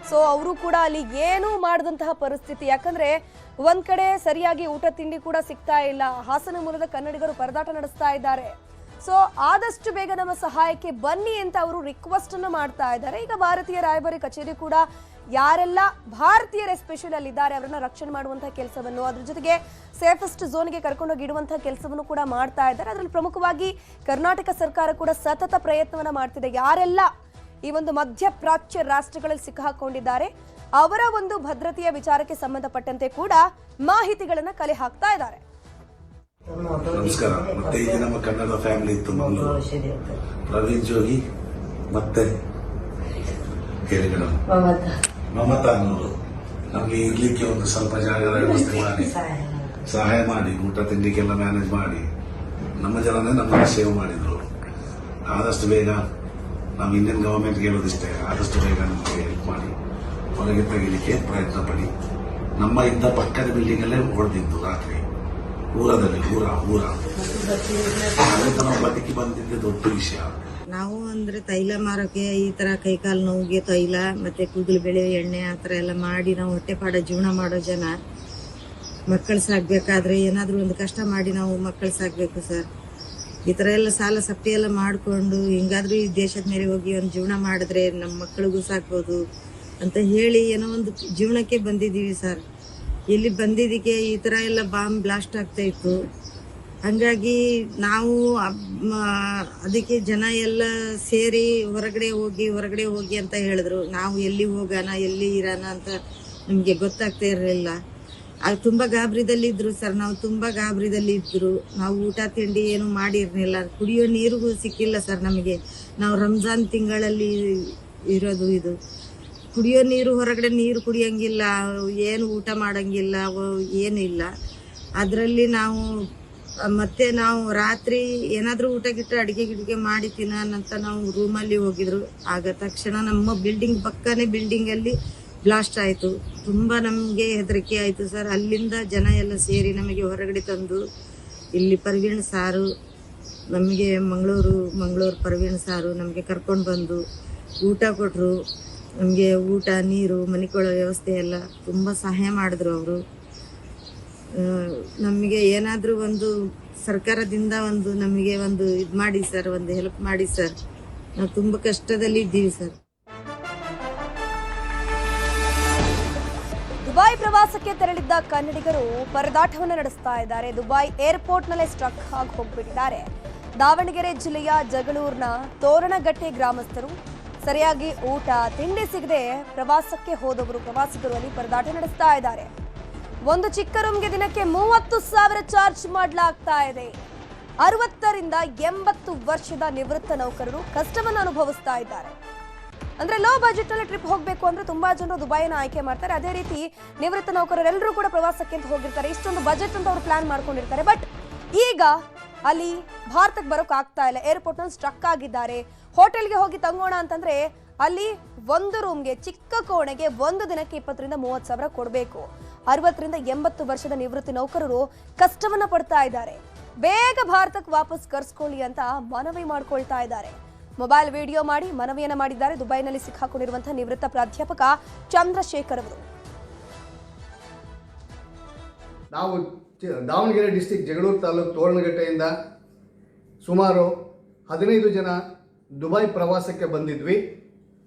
ಸೊ ಅವರು ಕೂಡ ಅಲ್ಲಿ ಏನೂ ಮಾಡದಂತಹ ಪರಿಸ್ಥಿತಿ. ಯಾಕಂದ್ರೆ ಒಂದ್ ಕಡೆ ಸರಿಯಾಗಿ ಊಟ ತಿಂಡಿ ಕೂಡ ಸಿಗ್ತಾ ಇಲ್ಲ. ಹಾಸನ ಮೂಲದ ಕನ್ನಡಿಗರು ಪರದಾಟ ನಡೆಸ್ತಾ ಇದ್ದಾರೆ. ಸೊ ಆದಷ್ಟು ಬೇಗ ನಮ್ಮ ಸಹಾಯಕ್ಕೆ ಬನ್ನಿ ಅಂತ ಅವರು ರಿಕ್ವೆಸ್ಟ್ ಅನ್ನು ಮಾಡ್ತಾ ಇದ್ದಾರೆ. ಈಗ ಭಾರತೀಯ ರಾಯಭಾರಿ ಕಚೇರಿ ಕೂಡ ಯಾರೆಲ್ಲ ಭಾರತೀಯರು ಎಸ್ಪೆಷಲಿ ಅಲ್ಲಿದ್ದಾರೆ ಅವರನ್ನ ರಕ್ಷಣೆ ಮಾಡುವಂತಹ ಕೆಲಸವನ್ನು, ಅದ್ರ ಜೊತೆಗೆ ಸೇಫೆಸ್ಟ್ ಝೋನ್ಗೆ ಕರ್ಕೊಂಡೋಗಿ ಇಡುವಂತಹ ಕೆಲಸವನ್ನು ಕೂಡ ಮಾಡ್ತಾ ಇದ್ದಾರೆ. ಅದರಲ್ಲಿ ಪ್ರಮುಖವಾಗಿ ಕರ್ನಾಟಕ ಸರ್ಕಾರ ಕೂಡ ಸತತ ಪ್ರಯತ್ನವನ್ನ ಮಾಡ್ತಿದೆ. ಯಾರೆಲ್ಲ ಈ ಒಂದು ಮಧ್ಯಪ್ರಾಚ್ಯ ರಾಷ್ಟ್ರಗಳಲ್ಲಿ ಸಿಕ್ಕಾಕೊಂಡಿದ್ದಾರೆ ಅವರ ಒಂದು ಭದ್ರತೆಯ ವಿಚಾರಕ್ಕೆ ಸಂಬಂಧಪಟ್ಟಂತೆ ಕೂಡ ಮಾಹಿತಿಗಳನ್ನ ಕಲೆ ಹಾಕ್ತಾ ಇದ್ದಾರೆ. ನಮಸ್ಕಾರ. ಮತ್ತೆ ಈಗ ನಮ್ಮ ಕನ್ನಡ ಫ್ಯಾಮಿಲಿ ಇತ್ತು, ಮಂಗಳೂರು ಪ್ರವೀಣ್ ಜೋಗಿ ಮತ್ತೆ ಹೇಳಿ ಮೇಡಮ್ ಮಮತಾ ಅನ್ನೋರು ನಮಗೆ ಇರ್ಲಿಕ್ಕೆ ಒಂದು ಸ್ವಲ್ಪ ಜಾಗದ ವ್ಯವಸ್ಥೆ ಮಾಡಿ ಸಹಾಯ ಮಾಡಿ ಊಟ ತಿಂಡಿಗೆಲ್ಲ ಮ್ಯಾನೇಜ್ ಮಾಡಿ ನಮ್ಮ ಜನನೇ ನಮ್ಮನ್ನು ಸೇವ್ ಮಾಡಿದ್ರು. ಆದಷ್ಟು ಬೇಗ ನಾವು ಇಂಡಿಯನ್ ಗವರ್ಮೆಂಟ್ ಹೇಳೋದಿಷ್ಟೇ, ಆದಷ್ಟು ಬೇಗ ನಮಗೆ ಹೆಲ್ಪ್ ಮಾಡಿ ಹೊರಗೆ ತೆಗಿಲಿಕ್ಕೆ ಪ್ರಯತ್ನ ಪಡಿ. ನಮ್ಮ ಇದ್ದ ಪಕ್ಕದ ಬಿಲ್ಡಿಂಗ್ ಅಲ್ಲೇ ಹೊಡೆದಿದ್ದು ರಾತ್ರಿ ಊರದಲ್ಲಿ ಊರ ಅದೇ ನಾವು ಬದುಕಿ ಬಂದಿದ್ದ ದೊಡ್ಡ ವಿಷಯ. ನಾವು ಅಂದ್ರೆ ತೈಲ ಮಾರೋಕೆ ಈ ತರ ಕೈಕಾಲು ನೋವಿಗೆ ತೈಲ ಮತ್ತೆ ಕೂದಲು ಬೆಳೆ ಎಣ್ಣೆ ಆ ಥರ ಎಲ್ಲ ಮಾಡಿ ನಾವು ಹೊಟ್ಟೆಪಾಡ ಜೀವನ ಮಾಡೋ ಜನ. ಮಕ್ಕಳು ಸಾಕ್ಬೇಕಾದ್ರೆ ಏನಾದರೂ ಒಂದು ಕಷ್ಟ ಮಾಡಿ ನಾವು ಮಕ್ಕಳು ಸಾಕ್ಬೇಕು ಸರ್. ಈ ಥರ ಎಲ್ಲ ಸಾಲ ಸಪ್ಪಿ ಎಲ್ಲ ಮಾಡಿಕೊಂಡು ಹಿಂಗಾದ್ರೂ ಈ ದೇಶದ ಮೇಲೆ ಹೋಗಿ ಒಂದು ಜೀವನ ಮಾಡಿದ್ರೆ ನಮ್ಮ ಮಕ್ಕಳಿಗೂ ಸಾಕ್ಬೋದು ಅಂತ ಹೇಳಿ ಏನೋ ಒಂದು ಜೀವನಕ್ಕೆ ಬಂದಿದ್ದೀವಿ ಸರ್. ಇಲ್ಲಿ ಬಂದಿದ್ದಕ್ಕೆ ಈ ಥರ ಎಲ್ಲ ಬಾಂಬ್ ಬ್ಲಾಸ್ಟ್ ಆಗ್ತಾ ಇತ್ತು. ಹಾಗಾಗಿ ನಾವು ಅದಕ್ಕೆ ಜನ ಎಲ್ಲ ಸೇರಿ ಹೊರಗಡೆ ಹೋಗಿ ಅಂತ ಹೇಳಿದ್ರು. ನಾವು ಎಲ್ಲಿ ಹೋಗೋಣ ಎಲ್ಲಿ ಇರೋಣ ಅಂತ ನಮಗೆ ಗೊತ್ತಾಗ್ತಾ ಇರಲಿಲ್ಲ. ಅದು ತುಂಬ ಗಾಬರಿದಲ್ಲಿದ್ದರು ಸರ್. ನಾವು ತುಂಬ ಗಾಬರಿದಲ್ಲಿದ್ದರು. ನಾವು ಊಟ ತಿಂಡಿ ಏನು ಮಾಡಿರಲಿಲ್ಲ. ಕುಡಿಯೋ ನೀರಿಗೂ ಸಿಕ್ಕಿಲ್ಲ ಸರ್ ನಮಗೆ. ನಾವು ರಂಜಾನ್ ತಿಂಗಳಲ್ಲಿ ಇರೋದು. ಇದು ಕುಡಿಯೋ ನೀರು, ಹೊರಗಡೆ ನೀರು ಕುಡಿಯೋಂಗಿಲ್ಲ, ಏನು ಊಟ ಮಾಡೋಂಗಿಲ್ಲ, ಏನಿಲ್ಲ. ಅದರಲ್ಲಿ ನಾವು ರಾತ್ರಿ ಏನಾದರೂ ಊಟ ಗಿಟ್ಟ ಅಡುಗೆ ಮಾಡಿ ತಿನ್ನೋಣಂತ ನಾವು ರೂಮಲ್ಲಿ ಹೋಗಿದ್ರು. ಆಗ ತಕ್ಷಣ ನಮ್ಮ ಬಿಲ್ಡಿಂಗ್ ಪಕ್ಕನೇ ಬಿಲ್ಡಿಂಗಲ್ಲಿ ಬ್ಲಾಸ್ಟ್ ಆಯಿತು. ತುಂಬ ನಮಗೆ ಹೆದರಿಕೆ ಆಯಿತು ಸರ್. ಅಲ್ಲಿಂದ ಜನ ಎಲ್ಲ ಸೇರಿ ನಮಗೆ ಹೊರಗಡೆ ತಂದು ಇಲ್ಲಿ ಪ್ರವೀಣ್ ಸಾರು ನಮಗೆ ಮಂಗಳೂರು ಪ್ರವೀಣ್ ಸಾರು ನಮಗೆ ಕರ್ಕೊಂಡು ಬಂದು ಊಟ ಕೊಟ್ಟರು. ನಮಗೆ ಊಟ ನೀರು ಮನಿಕೊಳ್ಳೋ ವ್ಯವಸ್ಥೆ ಎಲ್ಲ ತುಂಬ ಸಹಾಯ ಮಾಡಿದ್ರು ಅವರು. ನಮಗೆ ಏನಾದರೂ ಒಂದು ಸರ್ಕಾರದಿಂದ ಒಂದು ನಮಗೆ ಒಂದು ಇದು ಮಾಡಿ ಸರ್, ಒಂದು ಹೆಲ್ಪ್ ಮಾಡಿ ಸರ್. ನಾವು ತುಂಬ ಕಷ್ಟದಲ್ಲಿ ಇದ್ದೀವಿ ಸರ್. ದುಬೈ ಪ್ರವಾಸಕ್ಕೆ ತೆರಳಿದ್ದ ಕನ್ನಡಿಗರು ಪರದಾಟವನ್ನು ನಡೆಸ್ತಾ ಇದ್ದಾರೆ. ದುಬೈ ಏರ್ಪೋರ್ಟ್ನಲ್ಲೇ ಸ್ಟ್ರಕ್ ಆಗಿ ಹೋಗ್ಬಿಟ್ಟಿದ್ದಾರೆ. ದಾವಣಗೆರೆ ಜಿಲ್ಲೆಯ ಜಗಳೂರಿನ ತೋರಣಗಟ್ಟೆ ಗ್ರಾಮಸ್ಥರು ಸರಿಯಾಗಿ ಊಟ ತಿಂಡಿ ಸಿಗದೆ ಪ್ರವಾಸಕ್ಕೆ ಹೋದವರು ಪ್ರವಾಸಿಗರು ಅಲ್ಲಿ ಪರದಾಟ ನಡೆಸ್ತಾ ಇದ್ದಾರೆ. ಒಂದು ಚಿಕ್ಕ ರೂಮ್ಗೆ ದಿನಕ್ಕೆ 30,000 ಚಾರ್ಜ್ ಮಾಡಲಾಗ್ತಾ ಇದೆ. 60ರಿಂದ 80 ವರ್ಷದ ನಿವೃತ್ತ ನೌಕರರು ಕಷ್ಟವನ್ನು ಅನುಭವಿಸ್ತಾ ಇದ್ದಾರೆ. ಅಂದ್ರೆ ಲೋ ಬಜೆಟ್ ಅಲ್ಲಿ ಟ್ರಿಪ್ ಹೋಗಬೇಕು ಅಂದ್ರೆ ತುಂಬಾ ಜನರು ದುಬೈನ ಆಯ್ಕೆ ಮಾಡ್ತಾರೆ. ಅದೇ ರೀತಿ ನಿವೃತ್ತ ನೌಕರರೆಲ್ಲರೂ ಕೂಡ ಪ್ರವಾಸಕ್ಕೆ ಅಂತ ಹೋಗಿರ್ತಾರೆ. ಇಷ್ಟೊಂದು ಬಜೆಟ್ ಅಂತ ಅವರು ಪ್ಲಾನ್ ಮಾಡ್ಕೊಂಡಿರ್ತಾರೆ. ಬಟ್ ಈಗ ಅಲ್ಲಿ ಭಾರತಕ್ಕೆ ಬರೋಕ್ ಆಗ್ತಾ ಇಲ್ಲ. ಏರ್ಪೋರ್ಟ್ ನಲ್ಲಿ ಸ್ಟ್ರಕ್ ಆಗಿದ್ದಾರೆ. ಹೋಟೆಲ್ಗೆ ಹೋಗಿ ತಂಗೋಣ ಅಂತಂದ್ರೆ ಅಲ್ಲಿ ಒಂದು ರೂಮ್ಗೆ ಚಿಕ್ಕ ಕೋಣೆಗೆ ಒಂದು ದಿನಕ್ಕೆ 20ರಿಂದ 30,000 ಕೊಡಬೇಕು. 60ರಿಂದ 80 ವರ್ಷದ ನಿವೃತ್ತಿ ನೌಕರರು ಕಷ್ಟವನ್ನ ಪಡ್ತಾ ಇದ್ದಾರೆ. ಬೇಗ ಭಾರತಕ್ಕೆ ವಾಪಸ್ ಕರ್ಸ್ಕೊಳ್ಳಿ ಅಂತ ಮನವಿ ಮಾಡ್ಕೊಳ್ತಾ ಇದ್ದಾರೆ. ಮೊಬೈಲ್ ವಿಡಿಯೋ ಮಾಡಿ ಮನವಿಯನ್ನ ಮಾಡಿದ್ದಾರೆ ದುಬೈನಲ್ಲಿ ಸಿಕ್ಕಾಕೊಂಡಿರುವಂತಹ ನಿವೃತ್ತ ಪ್ರಾಧ್ಯಾಪಕ ಚಂದ್ರಶೇಖರ್ ಅವರು. ನಾವು ದಾವಣಗೆರೆ ಡಿಸ್ಟಿಕ್ ಜಗಳೂರು ತಾಲೂಕು ತೋರಣಗಟ್ಟೆಯಿಂದ ಸುಮಾರು 15 ಜನ ದುಬೈ ಪ್ರವಾಸಕ್ಕೆ ಬಂದಿದ್ವಿ.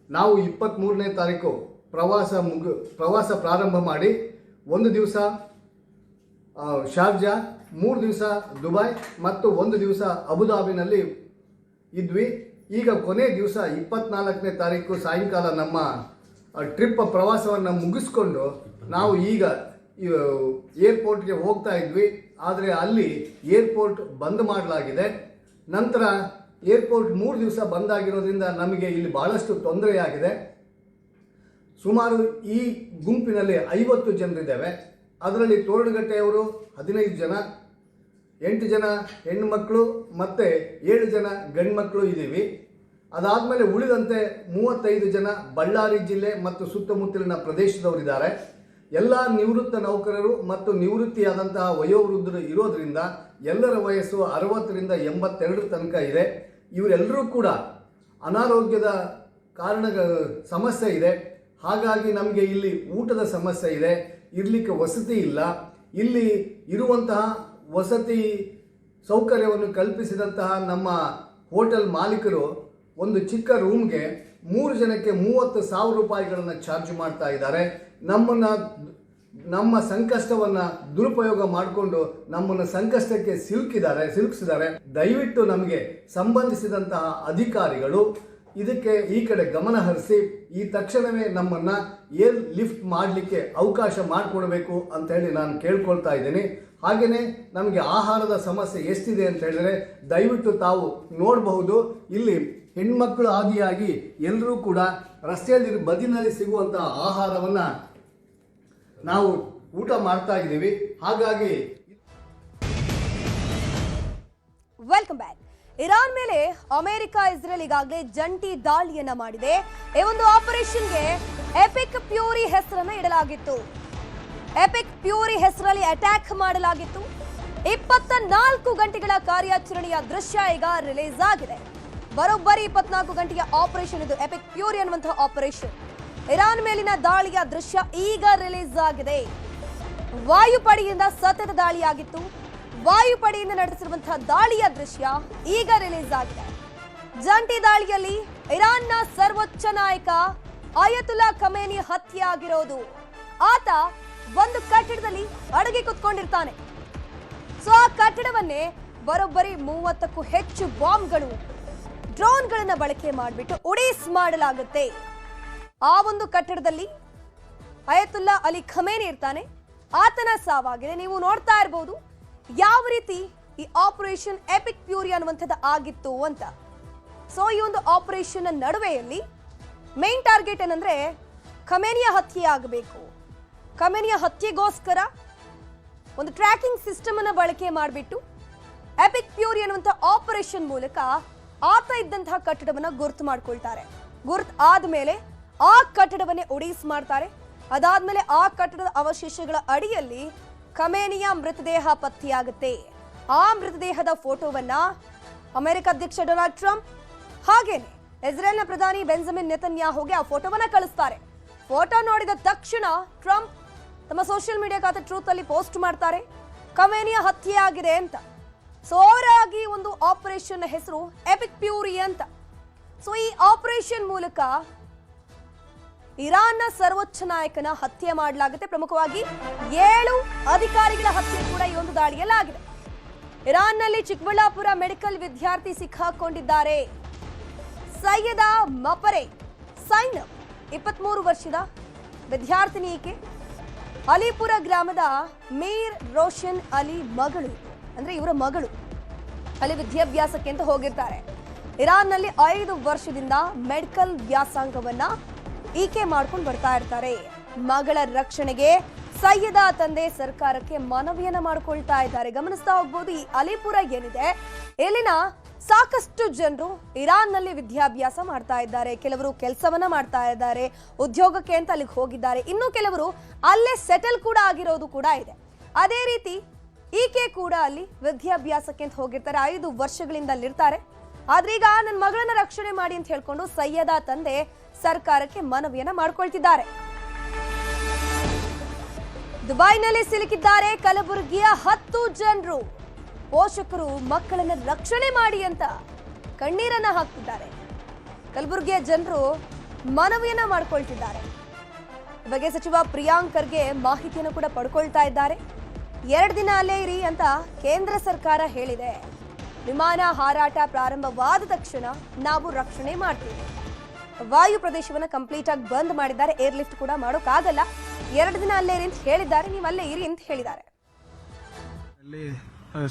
ನಾವು 23ನೇ ತಾರೀಕು ಪ್ರವಾಸ ಪ್ರಾರಂಭ ಮಾಡಿ 1 ದಿವಸ ಶಾರ್ಜಾ, 3 ದಿವಸ ದುಬೈ ಮತ್ತು 1 ದಿವಸ ಅಬುದಾಬಿನಲ್ಲಿ ಇದ್ವಿ. ಈಗ ಕೊನೆ ದಿವಸ 24ನೇ ತಾರೀಕು ಸಾಯಂಕಾಲ ನಮ್ಮ ಟ್ರಿಪ್ ಪ್ರವಾಸವನ್ನು ಮುಗಿಸ್ಕೊಂಡು ನಾವು ಈಗ ಏರ್ಪೋರ್ಟ್ಗೆ ಹೋಗ್ತಾ ಇದ್ವಿ. ಆದರೆ ಅಲ್ಲಿ ಏರ್ಪೋರ್ಟ್ ಬಂದ್ ಮಾಡಲಾಗಿದೆ. ನಂತರ ಏರ್ಪೋರ್ಟ್ 3 ದಿವಸ ಬಂದಾಗಿರೋದ್ರಿಂದ ನಮಗೆ ಇಲ್ಲಿ ಭಾಳಷ್ಟು ತೊಂದರೆಯಾಗಿದೆ. ಸುಮಾರು ಈ ಗುಂಪಿನಲ್ಲಿ 50 ಜನರಿದ್ದೇವೆ. ಅದರಲ್ಲಿ ತೋರಣಗಟ್ಟೆಯವರು 15 ಜನ, 8 ಜನ ಹೆಣ್ಣುಮಕ್ಕಳು ಮತ್ತು 7 ಜನ ಗಂಡು ಮಕ್ಕಳು ಇದ್ದೀವಿ. ಅದಾದಮೇಲೆ ಉಳಿದಂತೆ 35 ಜನ ಬಳ್ಳಾರಿ ಜಿಲ್ಲೆ ಮತ್ತು ಸುತ್ತಮುತ್ತಲಿನ ಪ್ರದೇಶದವರಿದ್ದಾರೆ. ಎಲ್ಲ ನಿವೃತ್ತ ನೌಕರರು ಮತ್ತು ನಿವೃತ್ತಿಯಾದಂತಹ ವಯೋವೃದ್ಧರು ಇರೋದ್ರಿಂದ ಎಲ್ಲರ ವಯಸ್ಸು 60ರಿಂದ 82 ತನಕ ಇದೆ. ಇವರೆಲ್ಲರೂ ಕೂಡ ಅನಾರೋಗ್ಯದ ಸಮಸ್ಯೆ ಇದೆ. ಹಾಗಾಗಿ ನಮಗೆ ಇಲ್ಲಿ ಊಟದ ಸಮಸ್ಯೆ ಇದೆ, ಇರಲಿಕ್ಕೆ ವಸತಿ ಇಲ್ಲ. ಇಲ್ಲಿ ಇರುವಂತಹ ವಸತಿ ಸೌಕರ್ಯವನ್ನು ಕಲ್ಪಿಸಿದಂತಹ ನಮ್ಮ ಹೋಟೆಲ್ ಮಾಲೀಕರು ಒಂದು ಚಿಕ್ಕ ರೂಮ್ಗೆ 3 ಜನಕ್ಕೆ 30,000 ರೂಪಾಯಿಗಳನ್ನು ಚಾರ್ಜ್ ಮಾಡ್ತಾ ಇದ್ದಾರೆ. ನಮ್ಮ ಸಂಕಷ್ಟವನ್ನು ದುರುಪಯೋಗ ಮಾಡಿಕೊಂಡು ನಮ್ಮನ್ನು ಸಂಕಷ್ಟಕ್ಕೆ ಸಿಲುಕಿಸಿದ್ದಾರೆ. ದಯವಿಟ್ಟು ನಮಗೆ ಸಂಬಂಧಿಸಿದಂತಹ ಅಧಿಕಾರಿಗಳು ಇದಕ್ಕೆ ಈ ಕಡೆ ಗಮನ ಹರಿಸಿ ಈ ತಕ್ಷಣವೇ ನಮ್ಮನ್ನು ಏರ್ ಲಿಫ್ಟ್ ಮಾಡಲಿಕ್ಕೆ ಅವಕಾಶ ಮಾಡಿಕೊಡಬೇಕು ಅಂತ ಹೇಳಿ ನಾನು ಕೇಳ್ಕೊಳ್ತಾ ಇದ್ದೀನಿ. ಹಾಗೆಯೇ ನಮಗೆ ಆಹಾರದ ಸಮಸ್ಯೆ ಎಷ್ಟಿದೆ ಅಂತ ಹೇಳಿದರೆ ದಯವಿಟ್ಟು ತಾವು ನೋಡಬಹುದು. ಇಲ್ಲಿ ಹೆಣ್ಮಕ್ಳು ಆದಿಯಾಗಿ ಎಲ್ಲರೂ ಕೂಡ ರಸ್ತೆಯಲ್ಲಿ ಬದಿನಲ್ಲಿ ಸಿಗುವಂತಹ ಆಹಾರವನ್ನು ನಾವು ಊಟ ಮಾಡ್ತಾ ಇದ್ದೀವಿ. ಹಾಗಾಗಿ ವೆಲ್ಕಮ್ ಬ್ಯಾಕ್. ಇರಾನ್ ಮೇಲೆ ಅಮೆರಿಕ ಇಸ್ರೇಲ್ ಈಗಾಗಲೇ ಜಂಟಿ ದಾಳಿಯನ್ನ ಮಾಡಿದೆ. ಈ ಒಂದು ಆಪರೇಷನ್ಗೆ ಎಪಿಕ್ ಫ್ಯೂರಿ ಹೆಸರನ್ನ ಇಡಲಾಗಿತ್ತು. ಎಪಿಕ್ ಫ್ಯೂರಿ ಹೆಸರಲ್ಲಿ ಅಟ್ಯಾಕ್ ಮಾಡಲಾಗಿತ್ತು. 24 ಗಂಟೆಗಳ ಕಾರ್ಯಾಚರಣೆಯ ದೃಶ್ಯ ಈಗ ರಿಲೀಸ್ ಆಗಿದೆ. ಬರೋಬ್ಬರಿ 24 ಗಂಟೆಯ ಆಪರೇಷನ್ ಇದು, ಎಪಿಕ್ ಫ್ಯೂರಿ ಅನ್ನುವಂತಹ ಆಪರೇಷನ್. ಇರಾನ್ ಮೇಲಿನ ದಾಳಿಯ ದೃಶ್ಯ ಈಗ ರಿಲೀಸ್ ಆಗಿದೆ. ವಾಯುಪಡೆಯಿಂದ ಸತತ ದಾಳಿಯಾಗಿತ್ತು. ವಾಯುಪಡೆಯಿಂದ ನಡೆಸಿರುವಂತಹ ದಾಳಿಯ ದೃಶ್ಯ ಈಗ ರಿಲೀಸ್ ಆಗಿದೆ. ಜಂಟಿ ದಾಳಿಯಲ್ಲಿ ಇರಾನ್ನ ಸರ್ವೋಚ್ಚ ನಾಯಕ ಅಯತುಲ್ಲಾ ಖಮೇನಿ ಹತ್ಯೆ ಆಗಿರೋದು. ಆತ ಒಂದು ಕಟ್ಟಡದಲ್ಲಿ ಅಡಗಿ ಕುತ್ಕೊಂಡಿರ್ತಾನೆ. ಸೊ ಆ ಕಟ್ಟಡವನ್ನೇ ಬರೋಬ್ಬರಿ 30ಕ್ಕೂ ಹೆಚ್ಚು ಬಾಂಬ್ಗಳು, ಡ್ರೋನ್ಗಳನ್ನ ಬಳಕೆ ಮಾಡಿಬಿಟ್ಟು ಉಡೀಸ್ ಮಾಡಲಾಗುತ್ತೆ. ಆ ಒಂದು ಕಟ್ಟಡದಲ್ಲಿ ಅಯತುಲ್ಲಾ ಅಲಿ ಖಮೇನಿ ಇರ್ತಾನೆ. ಆತನ ಸಾವಾಗಿದೆ. ನೀವು ನೋಡ್ತಾ ಇರಬಹುದು ಯಾವ ರೀತಿ ಈ ಆಪರೇಷನ್ ಎಪಿಕ್ ಫ್ಯೂರಿ ಅನ್ನುವಂಥದ್ದು ಆಗಿತ್ತು ಅಂತ. ಸೊ ಈ ಒಂದು ಆಪರೇಷನ್ ನಡುವೆಯಲ್ಲಿ ಮೇನ್ ಟಾರ್ಗೆಟ್ ಏನಂದ್ರೆ ಖಮೇನಿಯ ಹತ್ಯೆ ಆಗಬೇಕು. ಖಮೇನಿಯ ಹತ್ಯೆಗೋಸ್ಕರ ಒಂದು ಟ್ರ್ಯಾಕಿಂಗ್ ಸಿಸ್ಟಮ್ ಅನ್ನು ಬಳಕೆ ಮಾಡಿಬಿಟ್ಟು ಎಪಿಕ್ ಫ್ಯೂರಿ ಅನ್ನುವಂಥ ಆಪರೇಷನ್ ಮೂಲಕ ಆತ ಇದ್ದಂತಹ ಕಟ್ಟಡವನ್ನ ಗುರ್ತು ಮಾಡ್ಕೊಳ್ತಾರೆ. ಗುರ್ತು ಆದ್ಮೇಲೆ ಆ ಕಟ್ಟಡವನ್ನೇ ಒಡಿಸ್ ಮಾಡ್ತಾರೆ. ಅದಾದ್ಮೇಲೆ ಆ ಕಟ್ಟಡದ ಅವಶೇಷಗಳ ಅಡಿಯಲ್ಲಿ ಖಮೇನಿಯ ಮೃತದೇಹ ಪತ್ತೆಯಾಗುತ್ತೆ. ಆ ಮೃತದೇಹದ ಫೋಟೋವನ್ನ ಅಮೆರಿಕ ಅಧ್ಯಕ್ಷ ಡೊನಾಲ್ಡ್ ಟ್ರಂಪ್ ಹಾಗೇನೆ ಇಸ್ರೇಲ್ನ ಪ್ರಧಾನಿ ಬೆಂಜಮಿನ್ ನೆತನ್ಯಾಹುಗೆ ಆ ಫೋಟೋವನ್ನ ಕಳಿಸ್ತಾರೆ. ಫೋಟೋ ನೋಡಿದ ತಕ್ಷಣ ಟ್ರಂಪ್ ತಮ್ಮ ಸೋಷಿಯಲ್ ಮೀಡಿಯಾ ಖಾತೆ ಟ್ರೂತ್ ಅಲ್ಲಿ ಪೋಸ್ಟ್ ಮಾಡ್ತಾರೆ, ಖಮೇನಿಯ ಹತ್ಯೆ ಆಗಿದೆ ಅಂತ. ಸೊ ಅವರಾಗಿ ಒಂದು ಆಪರೇಷನ್ ಹೆಸರು ಎಪಿಕ್ ಫ್ಯೂರಿ ಅಂತ. ಸೊ ಈ ಆಪರೇಷನ್ ಮೂಲಕ ಇರಾನ್ನ ಸರ್ವೋಚ್ಚ ನಾಯಕನ ಹತ್ಯೆ ಮಾಡಲಾಗುತ್ತೆ. ಪ್ರಮುಖವಾಗಿ 7 ಅಧಿಕಾರಿಗಳ ಹತ್ಯೆ ಕೂಡ ಈ ಒಂದು ದಾಳಿಯಲ್ಲಾಗಿದೆ. ಇರಾನ್ನಲ್ಲಿ ಚಿಕ್ಕಬಳ್ಳಾಪುರ ಮೆಡಿಕಲ್ ವಿದ್ಯಾರ್ಥಿ ಸಿಕ್ಕಾಕೊಂಡಿದ್ದಾರೆ. ಸೈಯದ ಮಪರೆ ಸೈನಬ್ 23 ವರ್ಷದ ವಿದ್ಯಾರ್ಥಿನಿ ಈಕೆ. ಅಲಿಪುರ ಗ್ರಾಮದ ಮೀರ್ ರೋಷನ್ ಅಲಿ ಮಗಳು, ಅಂದ್ರೆ ಇವರ ಮಗಳು ಅಲ್ಲಿ ವಿದ್ಯಾಭ್ಯಾಸಕ್ಕೆ ಅಂತ ಹೋಗಿರ್ತಾರೆ. ಇರಾನ್ನಲ್ಲಿ 5 ವರ್ಷದಿಂದ ಮೆಡಿಕಲ್ ವ್ಯಾಸಂಗವನ್ನ ಈಕೆ ಮಾಡ್ಕೊಂಡು ಬರ್ತಾ ಇರ್ತಾರೆ. ಮಗಳ ರಕ್ಷಣೆಗೆ ಸೈಯದ ತಂದೆ ಸರ್ಕಾರಕ್ಕೆ ಮನವಿಯನ್ನ ಮಾಡ್ಕೊಳ್ತಾ ಇದ್ದಾರೆ. ಗಮನಿಸ್ತಾ ಹೋಗ್ಬೋದು ಈ ಅಲಿಪುರ ಏನಿದೆ, ಇಲ್ಲಿನ ಸಾಕಷ್ಟು ಜನರು ಇರಾನ್ನಲ್ಲಿ ವಿದ್ಯಾಭ್ಯಾಸ ಮಾಡ್ತಾ ಇದ್ದಾರೆ. ಕೆಲವರು ಕೆಲಸವನ್ನ ಮಾಡ್ತಾ ಇದ್ದಾರೆ, ಉದ್ಯೋಗಕ್ಕೆ ಅಂತ ಅಲ್ಲಿಗೆ ಹೋಗಿದ್ದಾರೆ. ಇನ್ನು ಕೆಲವರು ಅಲ್ಲೇ ಸೆಟಲ್ ಕೂಡ ಆಗಿರೋದು ಕೂಡ ಇದೆ. ಅದೇ ರೀತಿ ಈಕೆ ಕೂಡ ಅಲ್ಲಿ ವಿದ್ಯಾಭ್ಯಾಸಕ್ಕೆ ಅಂತ ಹೋಗಿರ್ತಾರೆ. 5 ವರ್ಷಗಳಿಂದ ಅಲ್ಲಿರ್ತಾರೆ. ಆದ್ರೆ ಈಗ ನನ್ನ ಮಗಳನ್ನ ರಕ್ಷಣೆ ಮಾಡಿ ಅಂತ ಹೇಳ್ಕೊಂಡು ಸೈಯದ ತಂದೆ ಸರ್ಕಾರಕ್ಕೆ ಮನವಿಯನ್ನ ಮಾಡ್ಕೊಳ್ತಿದ್ದಾರೆ. ದುಬೈನಲ್ಲಿ ಸಿಲುಕಿದ್ದಾರೆ ಕಲಬುರಗಿಯ 10 ಜನರು. ಪೋಷಕರು ಮಕ್ಕಳನ್ನ ರಕ್ಷಣೆ ಮಾಡಿ ಅಂತ ಕಣ್ಣೀರನ್ನ ಹಾಕ್ತಿದ್ದಾರೆ. ಕಲಬುರಗಿಯ ಜನರು ಮನವಿಯನ್ನ ಮಾಡ್ಕೊಳ್ತಿದ್ದಾರೆ. ಈ ಬಗ್ಗೆ ಸಚಿವ ಪ್ರಿಯಾಂಕ್ ಖರ್ಗೆ ಮಾಹಿತಿಯನ್ನು ಕೂಡ ಪಡ್ಕೊಳ್ತಾ ಇದ್ದಾರೆ. 2 ದಿನ ಅಲ್ಲೇ ಇರಿ ಅಂತ ಕೇಂದ್ರ ಸರ್ಕಾರ ಹೇಳಿದೆ. ವಿಮಾನ ಹಾರಾಟ ಪ್ರಾರಂಭವಾದ ತಕ್ಷಣ ನಾವು ರಕ್ಷಣೆ ಮಾಡ್ತೀವಿ. ವಾಯು ಪ್ರದೇಶವನ್ನ ಕಂಪ್ಲೀಟ್ ಆಗಿ ಬಂದ್ ಮಾಡಿದ್ದಾರೆ. ಏರ್ ಲಿಫ್ಟ್ ಕೂಡ ಮಾಡೋಕ್ಕಾಗಲ್ಲ. 2 ದಿನ ಅಲ್ಲೇ ಇರಿ ಅಂತ ಹೇಳಿದ್ದಾರೆ. ನೀವು ಅಲ್ಲೇ ಇರಿ ಅಂತ ಹೇಳಿದ್ದಾರೆ. ಅಲ್ಲಿ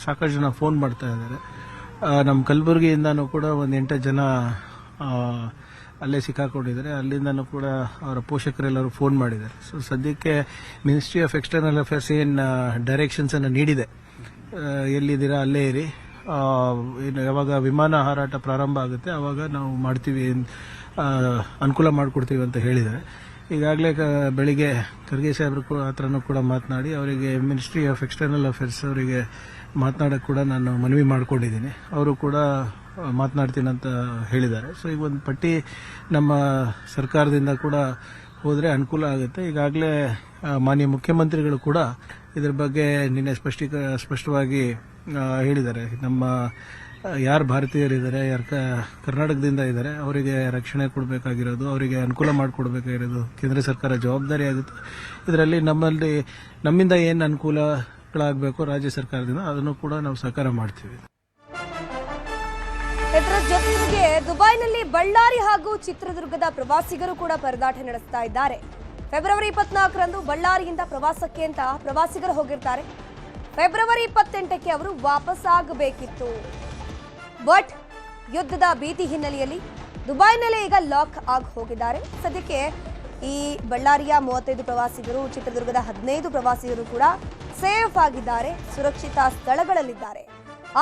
ಸಾಕಷ್ಟು ಜನ ಫೋನ್ ಮಾಡ್ತಾ ಇದ್ದಾರೆ. ನಮ್ಮ ಕಲಬುರಗಿಯಿಂದನೂ ಕೂಡ ಒಂದು 8 ಜನ ಅಲ್ಲೇ ಸಿಕ್ಕಾಕೊಂಡಿದ್ದಾರೆ. ಅಲ್ಲಿಂದನೂ ಕೂಡ ಅವರ ಪೋಷಕರೆಲ್ಲರೂ ಫೋನ್ ಮಾಡಿದ್ದಾರೆ. ಸೊ ಸದ್ಯಕ್ಕೆ ಮಿನಿಸ್ಟ್ರಿ ಆಫ್ ಎಕ್ಸ್ಟರ್ನಲ್ ಅಫೇರ್ಸ್ ಏನು ಡೈರೆಕ್ಷನ್ಸ್ ಅನ್ನು ನೀಡಿದೆ, ಎಲ್ಲಿದ್ದೀರಾ ಅಲ್ಲೇ ಇರಿ, ಯಾವಾಗ ವಿಮಾನ ಹಾರಾಟ ಪ್ರಾರಂಭ ಆಗುತ್ತೆ ಆವಾಗ ನಾವು ಮಾಡ್ತೀವಿ, ಅನುಕೂಲ ಮಾಡಿಕೊಡ್ತೀವಿ ಅಂತ ಹೇಳಿದ್ದಾರೆ. ಈಗಾಗಲೇ ಬೆಳಿಗ್ಗೆ ಖರ್ಗೆ ಸಾಹೇಬ್ರು ಹತ್ರನೂ ಕೂಡ ಮಾತನಾಡಿ ಅವರಿಗೆ ಮಿನಿಸ್ಟ್ರಿ ಆಫ್ ಎಕ್ಸ್ಟರ್ನಲ್ ಅಫೇರ್ಸ್ ಅವರಿಗೆ ಮಾತನಾಡೋಕ್ಕೆ ಕೂಡ ನಾನು ಮನವಿ ಮಾಡಿಕೊಂಡಿದ್ದೀನಿ. ಅವರು ಕೂಡ ಮಾತನಾಡ್ತೀನಿ ಅಂತ ಹೇಳಿದ್ದಾರೆ. ಸೊ ಈಗ ಒಂದು ಪಟ್ಟಿ ನಮ್ಮ ಸರ್ಕಾರದಿಂದ ಕೂಡ ಹೋದರೆ ಅನುಕೂಲ ಆಗುತ್ತೆ. ಈಗಾಗಲೇ ಮಾನ್ಯ ಮುಖ್ಯಮಂತ್ರಿಗಳು ಕೂಡ ಇದ್ರ ಬಗ್ಗೆ ನಿನ್ನೆ ಸ್ಪಷ್ಟವಾಗಿ ಹೇಳಿದ್ದಾರೆ. ನಮ್ಮ ಯಾರು ಭಾರತೀಯರಿದ್ದಾರೆ, ಯಾರು ಕರ್ನಾಟಕದಿಂದ ಇದ್ದಾರೆ ಅವರಿಗೆ ರಕ್ಷಣೆ ಕೊಡಬೇಕಾಗಿರೋದು, ಅವರಿಗೆ ಅನುಕೂಲ ಮಾಡಿಕೊಡ್ಬೇಕಾಗಿರೋದು ಕೇಂದ್ರ ಸರ್ಕಾರ ಜವಾಬ್ದಾರಿ ಆಗುತ್ತೆ. ಇದರಲ್ಲಿ ನಮ್ಮಿಂದ ಏನು ಅನುಕೂಲಗಳಾಗಬೇಕು ರಾಜ್ಯ ಸರ್ಕಾರದಿಂದ ಅದನ್ನು ಕೂಡ ನಾವು ಸಹಕಾರ ಮಾಡ್ತೀವಿ. ಇದರ ಜೊತೆಗೆ ದುಬೈನಲ್ಲಿ ಬಳ್ಳಾರಿ ಹಾಗೂ ಚಿತ್ರದುರ್ಗದ ಪ್ರವಾಸಿಗರು ಕೂಡ ಪರದಾಟ ನಡೆಸ್ತಾ ಇದ್ದಾರೆ. ಫೆಬ್ರವರಿ 24ರಂದು ಬಳ್ಳಾರಿಯಿಂದ ಪ್ರವಾಸಕ್ಕೆ ಅಂತ ಪ್ರವಾಸಿಗರು ಹೋಗಿರ್ತಾರೆ. ಫೆಬ್ರವರಿ 28ಕ್ಕೆ ಅವರು ವಾಪಸ್ ಆಗಬೇಕಿತ್ತು. ಬಟ್ ಯುದ್ಧದ ಭೀತಿ ಹಿನ್ನೆಲೆಯಲ್ಲಿ ದುಬೈನಲ್ಲೇ ಈಗ ಲಾಕ್ ಆಗಿ ಹೋಗಿದ್ದಾರೆ. ಸದ್ಯಕ್ಕೆ ಈ ಬಳ್ಳಾರಿಯ 35 ಪ್ರವಾಸಿಗರು, ಚಿತ್ರದುರ್ಗದ 15 ಪ್ರವಾಸಿಗರು ಕೂಡ ಸೇಫ್ ಆಗಿದ್ದಾರೆ, ಸುರಕ್ಷಿತ ಸ್ಥಳಗಳಲ್ಲಿದ್ದಾರೆ.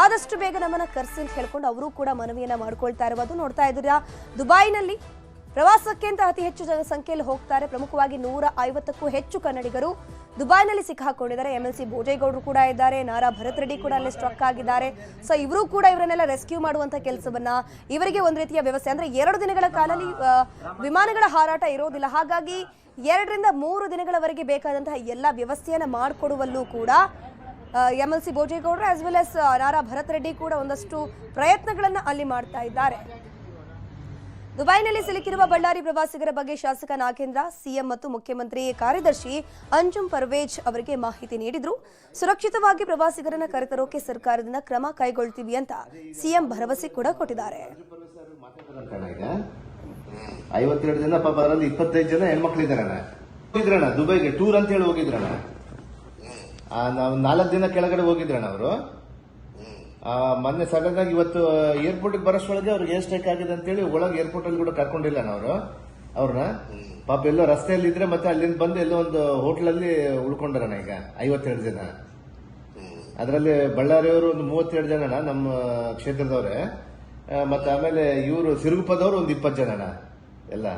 ಆದಷ್ಟು ಬೇಗ ನಮ್ಮನ್ನ ಕರೆಸಿ ಅಂತ ಹೇಳ್ಕೊಂಡು ಅವರು ಕೂಡ ಮನವಿಯನ್ನ ಮಾಡ್ಕೊಳ್ತಾ ಇರುವುದು ನೋಡ್ತಾ ಇದ್ದೀರಾ. ದುಬೈನಲ್ಲಿ ಪ್ರವಾಸಕ್ಕೆ ಅಂತ ಅತಿ ಹೆಚ್ಚು ಸಂಖ್ಯೆಯಲ್ಲಿ ಹೋಗ್ತಾರೆ. ಪ್ರಮುಖವಾಗಿ 150ಕ್ಕೂ ಹೆಚ್ಚು ಕನ್ನಡಿಗರು ದುಬೈನಲ್ಲಿ ಸಿಕ್ಕಾಕೊಂಡಿದ್ದಾರೆ. MLC ಬೋಜೇಗೌಡರು ಕೂಡ ಇದ್ದಾರೆ, ನಾರಾ ಭರತ್ ರೆಡ್ಡಿ ಕೂಡ ಅಲ್ಲಿ ಸ್ಟ್ರಕ್ ಆಗಿದ್ದಾರೆ. ಸೊ ಇವರು ಕೂಡ ಇವರನ್ನೆಲ್ಲ ರೆಸ್ಕ್ಯೂ ಮಾಡುವಂತ ಕೆಲಸವನ್ನ, ಇವರಿಗೆ ಒಂದು ರೀತಿಯ ವ್ಯವಸ್ಥೆ ಅಂದ್ರೆ 2 ದಿನಗಳ ಕಾಲದಲ್ಲಿ ವಿಮಾನಗಳ ಹಾರಾಟ ಇರೋದಿಲ್ಲ. ಹಾಗಾಗಿ 2 ರಿಂದ 3 ದಿನಗಳವರೆಗೆ ಬೇಕಾದಂತಹ ಎಲ್ಲ ವ್ಯವಸ್ಥೆಯನ್ನ ಮಾಡಿಕೊಡುವಲ್ಲೂ ಕೂಡ MLC ಬೋಜೇಗೌಡರು ಆಸ್ ವೆಲ್ ಎಸ್ ನಾರಾ ಭರತ್ ರೆಡ್ಡಿ ಕೂಡ ಒಂದಷ್ಟು ಪ್ರಯತ್ನಗಳನ್ನ ಅಲ್ಲಿ ಮಾಡ್ತಾ ಇದ್ದಾರೆ. ದುಬೈನಲ್ಲಿ ಸಿಲುಕಿರುವ ಬಳ್ಳಾರಿ ಪ್ರವಾಸಿಗರ ಬಗ್ಗೆ ಶಾಸಕ ನಾಗೇಂದ್ರ ಸಿಎಂ ಮತ್ತು ಮುಖ್ಯಮಂತ್ರಿ ಕಾರ್ಯದರ್ಶಿ ಅಂಜುಮ್ ಪರ್ವೇಜ್ ಅವರಿಗೆ ಮಾಹಿತಿ ನೀಡಿದ್ರು. ಸುರಕ್ಷಿತವಾಗಿ ಪ್ರವಾಸಿಗರನ್ನ ಕರೆತರೋಕೆ ಸರ್ಕಾರದಿಂದ ಕ್ರಮ ಕೈಗೊಳ್ತೀವಿ ಅಂತ ಸಿಎಂ ಭರವಸೆ ಕೂಡ ಕೊಟ್ಟಿದ್ದಾರೆ. 52 ಜನ ಪಾಪ, ಅದರಲ್ಲಿ 25 ಜನ ಹೆಣ್ಮಕ್ಳಿದಾರಣ್ಣ. ಹೋಗಿದ್ರಣ್ಣ ದುಬೈಗೆ ಟೂರ್ ಅಂತ ಹೇಳಿ ಹೋಗಿದ್ರಣ್ಣ. ನಾವು 4 ದಿನ ಕೆಳಗಡೆ ಹೋಗಿದ್ರಣ್ಣ ಅವರು. ಮೊನ್ನೆ ಸಡನ್ ಆಗಿ ಇವತ್ತು ಏರ್ಪೋರ್ಟ್ ಬರೋಷ್ಟೊಳಗೆ ಅವ್ರಿಗೆ ಏರ್ ಸ್ಟ್ರೈಕ್ ಆಗಿದೆ ಅಂತೇಳಿ ಒಳಗೆ ಏರ್ಪೋರ್ಟ್ ಅಲ್ಲಿ ಕೂಡ ಕರ್ಕೊಂಡಿಲ್ಲ ಅವರು ಅವ್ರನ್ನ. ಪಾಪ ಎಲ್ಲೋ ರಸ್ತೆಯಲ್ಲಿ ಇದ್ರೆ ಮತ್ತೆ ಅಲ್ಲಿಂದ ಬಂದು ಎಲ್ಲೋ ಒಂದು ಹೋಟ್ಲ್ ಅಲ್ಲಿ ಉಳ್ಕೊಂಡಾರಣ್ಣ ಈಗ 52 ಜನ. ಅದರಲ್ಲಿ ಬಳ್ಳಾರಿಯವರು ಒಂದು 32 ಜನನ ನಮ್ಮ ಕ್ಷೇತ್ರದವ್ರೆ, ಮತ್ತೆ ಆಮೇಲೆ ಇವರು ಸಿರುಗುಪ್ಪದವರು ಒಂದು 20 ಜನನ, ಎಲ್ಲ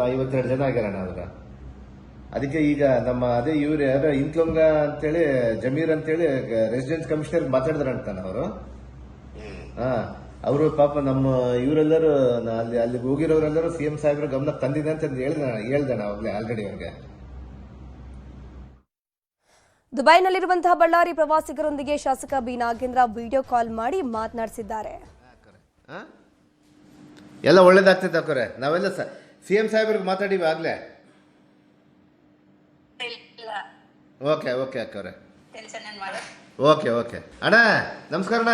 52 ಜನ ಆಗ್ಯಾರಣ್ಣ ಅವ್ರ. ಅದಕ್ಕೆ ಈಗ ನಮ್ಮ ಅದೇ ಇವ್ರು ಯಾರ ಇಂತ್ಲೊಂಗ ಅಂತೇಳಿ ಜಮೀರ್ ಅಂತೇಳಿ ರೆಸಿಡೆನ್ಸ್ ಕಮಿಷನರ್ ಮಾತಾಡಿದ್ರಂತಾನ ಅವರು. ಅವರು ಪಾಪ ನಮ್ಮ ಇವರೆಲ್ಲರೂ ಅಲ್ಲಿಗೆ ಹೋಗಿರೋರೆಲ್ಲರೂ ಸಿಎಂ ಸಾಹೇಬ್ರ ಗಮನಕ್ಕೆ ತಂದಿದೆ ಅಂತ ಹೇಳ್ದಣ ಅವಾಗಲೇ ಆಲ್ರೆಡಿ ಅವ್ರಿಗೆ. ದುಬೈನಲ್ಲಿರುವಂತಹ ಬಳ್ಳಾರಿ ಪ್ರವಾಸಿಗರೊಂದಿಗೆ ಶಾಸಕ ಬಿ ನಾಗೇಂದ್ರ ವಿಡಿಯೋ ಕಾಲ್ ಮಾಡಿ ಮಾತನಾಡಿಸಿದ್ದಾರೆ. ಎಲ್ಲ ಒಳ್ಳೇದಾಗ್ತೈತೆ ಅಕ್ಕರೆ, ನಾವೆಲ್ಲ ಸಿಎಂ ಸಾಹೇಬ್ರಿಗೆ ಮಾತಾಡಿವಿ ಆಗ್ಲೇ. ಓಕೆ ಓಕೆ ಅಕ್ಕವ್ರೆ, ಓಕೆ ಓಕೆ ಅಣ್ಣ, ನಮಸ್ಕಾರ ಅಣ್ಣ.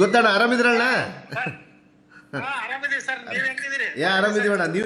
ಗೊತ್ತಣ್ಣ, ಆರಾಮಿದ್ರಣ್ಣ? ಆರಾಮಿದೀವಣ್ಣ, ನೀವು